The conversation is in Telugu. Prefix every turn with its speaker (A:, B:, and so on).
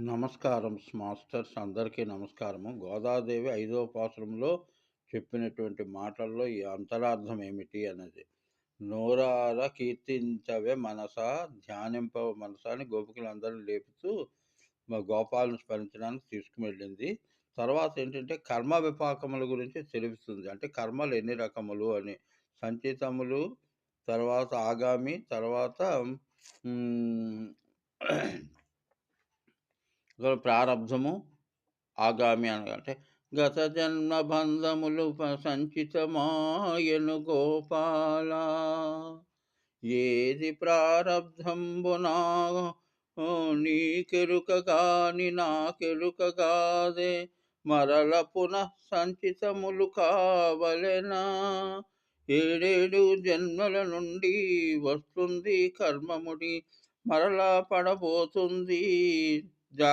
A: నమస్కారం మాస్టర్స్ అందరికీ నమస్కారము. గోదాదేవి 5వ పాసురంలో చెప్పినటువంటి మాటల్లో ఈ అంతరార్థం ఏమిటి అన్నది. నోరార కీర్తించవే మనసా ధ్యానింపవ మనసా అని గోపికలందరిని లేపుతూ గోపాలను స్మరించడానికి తీసుకువెళ్ళింది. తర్వాత ఏంటంటే కర్మ విపాకముల గురించి తెలుపుతుంది. అంటే కర్మలు ఎన్ని రకములు అని. సంచితములు, తర్వాత ఆగామి, తర్వాత హ్మ్. ప్రారబ్ధము, ఆగామి అంటే గత జన్మ బంధములు సంచితమాయను గోపాల. ఏది ప్రారబ్ధంబునా నీకెరుక గాని నాకెరుక గాదే, మరల పునః సంచితములు కావలెనా. ఏడేడు జన్మల నుండి వస్తుంది కర్మముడి, మరలా పడబోతుంది